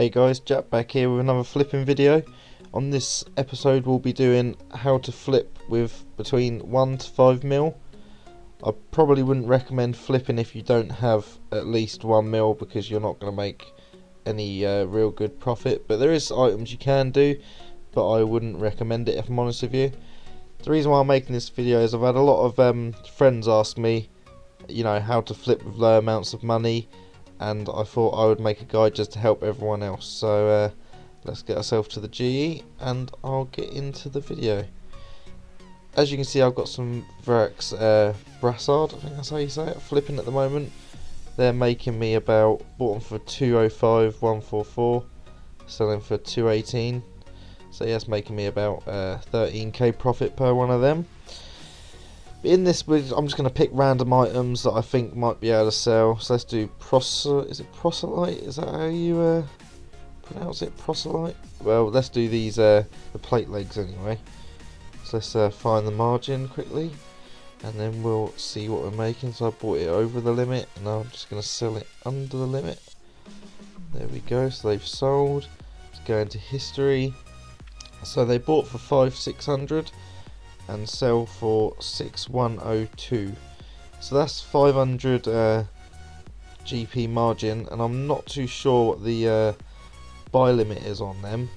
Hey guys, Jack back here with another flipping video. On this episode we'll be doing how to flip with between 1 to 5 mil. I probably wouldn't recommend flipping if you don't have at least 1 mil because you're not going to make any real good profit. But there is items you can do, but I wouldn't recommend it if I'm honest with you. The reason why I'm making this video is I've had a lot of friends ask me, you know, how to flip with low amounts of money, and I thought I would make a guide just to help everyone else. So let's get ourselves to the GE and I'll get into the video. As you can see, I've got some Verax Brassard, I think that's how you say it, flipping at the moment. They're making me about, bought them for 205, 144, selling for 218. So yeah, it's making me about 13k profit per one of them. In this video, I'm just going to pick random items that I think might be able to sell. So let's do is it proselyte? Is that how you pronounce it? Proselyte? Well, let's do these the plate legs anyway. So let's find the margin quickly, and then we'll see what we're making. So I bought it over the limit, and now I'm just going to sell it under the limit. There we go. So they've sold. Let's go into history. So they bought for 5,600. And sell for 6,102. So that's 500 GP margin, and I'm not too sure what the buy limit is on them.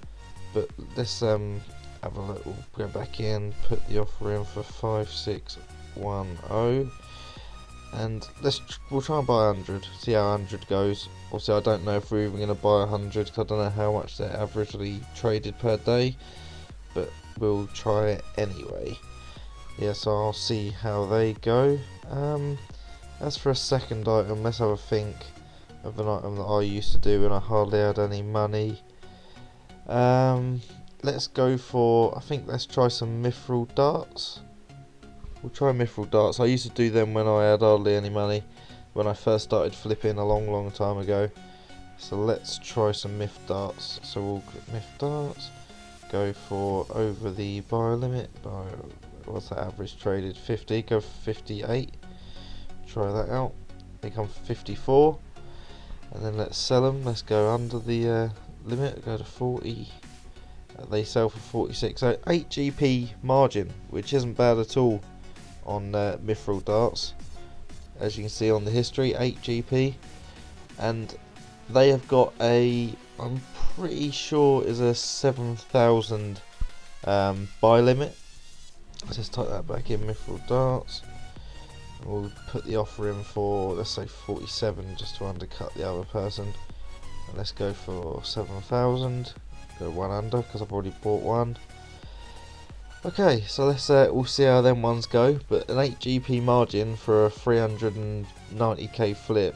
But let's have a look. We'll go back in, put the offer in for 5,610, and we'll try and buy 100. See how 100 goes. Obviously, I don't know if we're even going to buy 100 because I don't know how much they're averagely traded per day. But we'll try it anyway. Yeah, so I'll see how they go. As for a second item, let's have a think of an item that I used to do when I hardly had any money. Let's go for, let's try some mithril darts. We'll try mithril darts. I used to do them when I had hardly any money, when I first started flipping a long time ago. So let's try some myth darts. So we'll click myth darts. Go for over the buy limit. What's that average traded? 50. Go for 58. Try that out. They come for 54. And then let's sell them. Let's go under the limit. Go to 40. They sell for 46. So 8 GP margin, which isn't bad at all on mithril darts. As you can see on the history, 8 GP. And they have got I'm pretty sure is a 7,000 buy limit. Let's just type that back in, mithril darts. We'll put the offer in for, let's say 47, just to undercut the other person. And let's go for 7,000. Go one under because I've already bought one. Okay, so let's we'll see how them ones go. But an 8 GP margin for a 390k flip,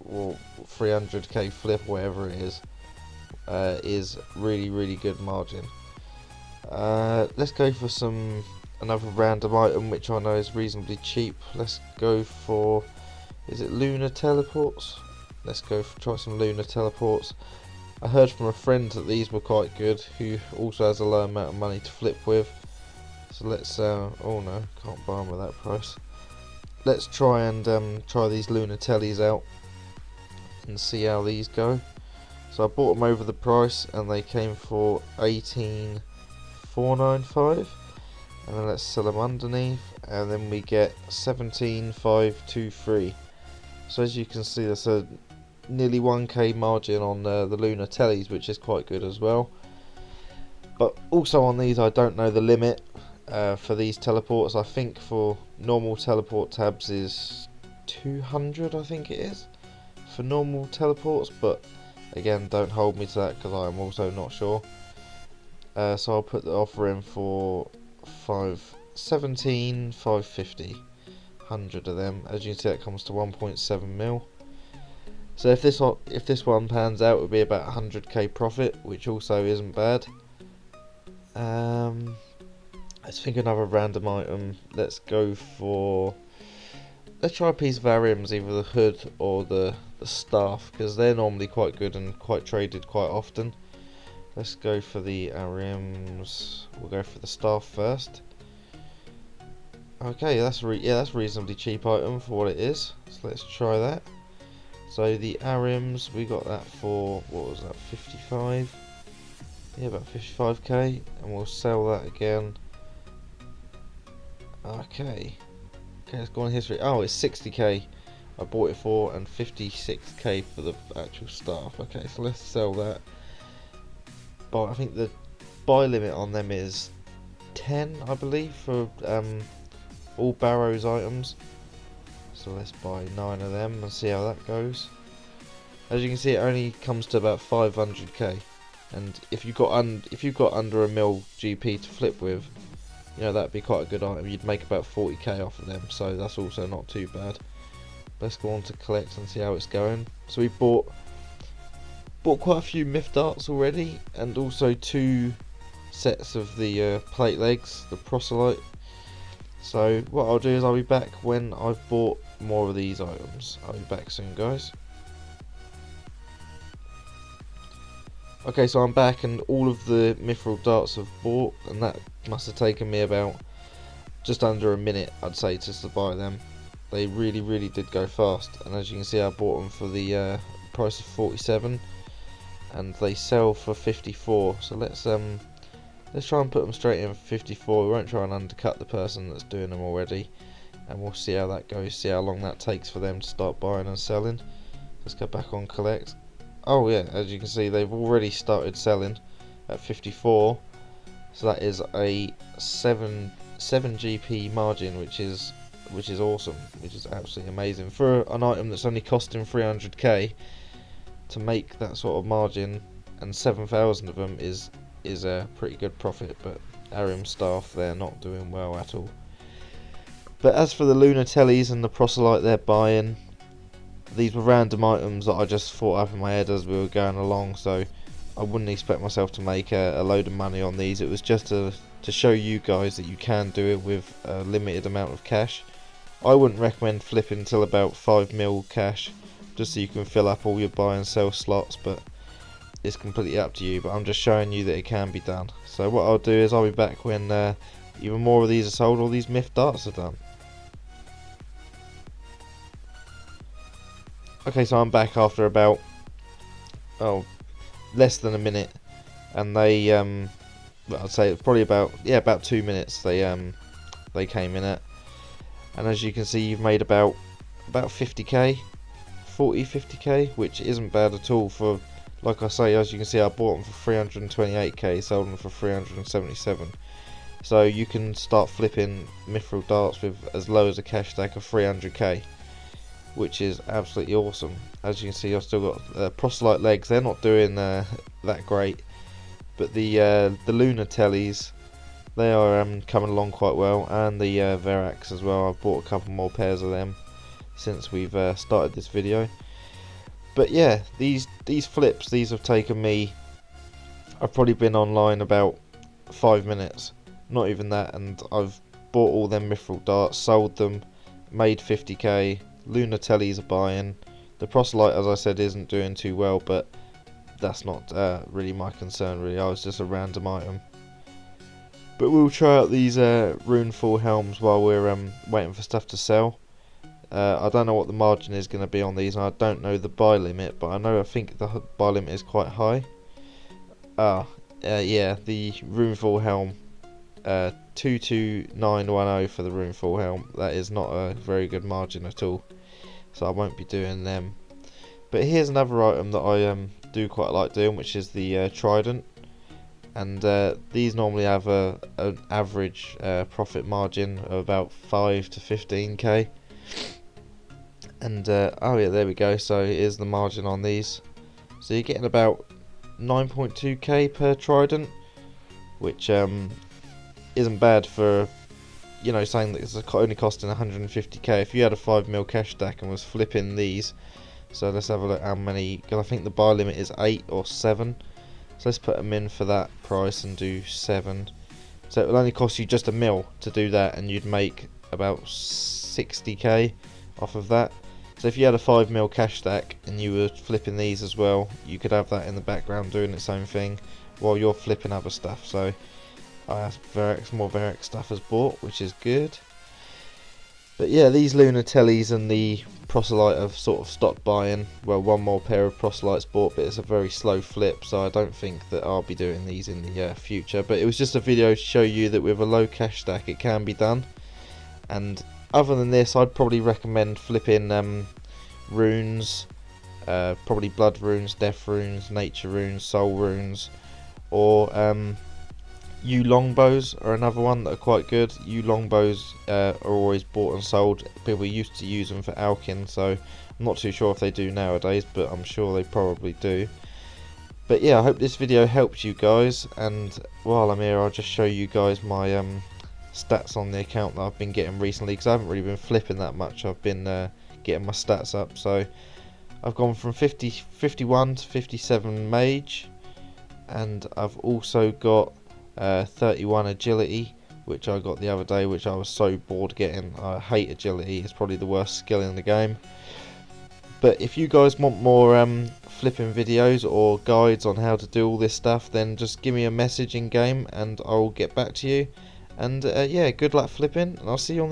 or 300k flip, whatever it is really good margin. Let's go for another random item which I know is reasonably cheap. Let's go for, is it lunar teleports? Let's go try some lunar teleports. I heard from a friend that these were quite good, who also has a low amount of money to flip with. So let's oh no, can't buy them at that price. Let's try and try these lunar tellies out and see how these go. So I bought them over the price and they came for 18,495, and then let's sell them underneath, and then we get 17,523. So as you can see, there's a nearly 1k margin on the lunar tellies, which is quite good as well. But also on these, I don't know the limit for these teleports. I think for normal teleport tabs is 200, I think it is, for normal teleports, but again, don't hold me to that because I am also not sure. So I'll put the offer in for 17,550. 100 of them. As you can see, that comes to 1.7 mil. So if this one pans out, it would be about 100k profit, which also isn't bad. Let's think another random item. Let's go for, let's try a piece of Arims, either the hood or the staff, because they're normally quite good and quite traded quite often. Let's go for the Arims. We'll go for the staff first. Okay, that's reasonably cheap item for what it is. So let's try that. So the Arims, we got that for, what was that, 55? Yeah, about 55k, and we'll sell that again. Okay, let's go on history. Oh, it's 60k I bought it for, and 56k for the actual staff. Okay, so let's sell that. But I think the buy limit on them is 10, I believe, for all Barrows items. So let's buy 9 of them and see how that goes. As you can see, it only comes to about 500k, and if you've got under a mil GP to flip with, you know, that'd be quite a good item. You'd make about 40k off of them, so that's also not too bad. Let's go on to collect and see how it's going. So we bought quite a few myth darts already, and also 2 sets of the plate legs, the proselyte. So what I'll do is I'll be back when I've bought more of these items. I'll be back soon, guys. Okay, so I'm back, and all of the mithril darts I've bought, and that must have taken me about just under a minute, I'd say, just to buy them. They really did go fast, and as you can see, I bought them for the price of 47, and they sell for 54. So let's try and put them straight in for 54. We won't try and undercut the person that's doing them already, and we'll see how that goes. See how long that takes for them to start buying and selling. Let's go back on collect. Oh yeah, as you can see, they've already started selling at 54. So that is a 7 GP margin, which is awesome, which is absolutely amazing for an item that's only costing 300k. To make that sort of margin, and 7,000 of them is a pretty good profit. But Arim staff, they're not doing well at all. But as for the Lunatellis and the proselyte they're buying, these were random items that I just thought up in my head as we were going along, so I wouldn't expect myself to make a load of money on these. It was just to show you guys that you can do it with a limited amount of cash. I wouldn't recommend flipping till about 5 mil cash, just so you can fill up all your buy and sell slots, but it's completely up to you. But I'm just showing you that it can be done. So what I'll do is I'll be back when even more of these are sold, all these myth darts are done. Okay, so I'm back after about less than a minute, and they well, I'd say it's probably about 2 minutes they came in at, and as you can see, you've made about 50k, 50k, which isn't bad at all for, like I say, as you can see, I bought them for 328k, sold them for 377. So you can start flipping mithril darts with as low as a cash stack of 300k. Which is absolutely awesome. As you can see, I've still got proselyte legs. They're not doing that great, but the Lunatellis, they are coming along quite well, and the Verax as well. I've bought a couple more pairs of them since we've started this video. But yeah, these flips, these have taken me, I've probably been online about 5 minutes, not even that, and I've bought all them mithril darts, sold them, made 50k. Lunatellis are buying. The proselyte, as I said, isn't doing too well, but that's not really my concern, really. I was just a random item. But we'll try out these runeful helms while we're waiting for stuff to sell. I don't know what the margin is going to be on these, and I don't know the buy limit, but I think the buy limit is quite high. Yeah, the runeful helm, 22910 for the runeful helm. That is not a very good margin at all, so I won't be doing them. But here's another item that I do quite like doing, which is the trident, and these normally have an average profit margin of about 5 to 15k. And oh yeah, there we go. So here's the margin on these. So you're getting about 9.2k per trident, which isn't bad for, you know, saying that it's only costing 150k. If you had a 5 mil cash stack and was flipping these, so let's have a look how many, because I think the buy limit is 8 or 7. So let's put them in for that price and do 7. So it will only cost you just a mil to do that, and you'd make about 60k off of that. So if you had a 5 mil cash stack and you were flipping these as well, you could have that in the background doing its own thing while you're flipping other stuff. So more Verax stuff is bought, which is good. But yeah, these Lunatellis and the proselyte have sort of stopped buying. Well, one more pair of proselytes bought, but it's a very slow flip, so I don't think that I'll be doing these in the future. But it was just a video to show you that with a low cash stack it can be done. And other than this, I'd probably recommend flipping runes, probably blood runes, death runes, nature runes, soul runes, or yew longbows are another one that are quite good. Yew longbows are always bought and sold. People used to use them for alkin, so I'm not too sure if they do nowadays, but I'm sure they probably do. But yeah, I hope this video helps you guys, and while I'm here I'll just show you guys my stats on the account that I've been getting recently, because I haven't really been flipping that much. I've been getting my stats up, so I've gone from 51 to 57 mage, and I've also got 31 agility, which I got the other day, which I was so bored getting. I hate agility, it's probably the worst skill in the game. But if you guys want more flipping videos or guides on how to do all this stuff, then just give me a message in game and I'll get back to you. And yeah, good luck flipping, and I'll see you on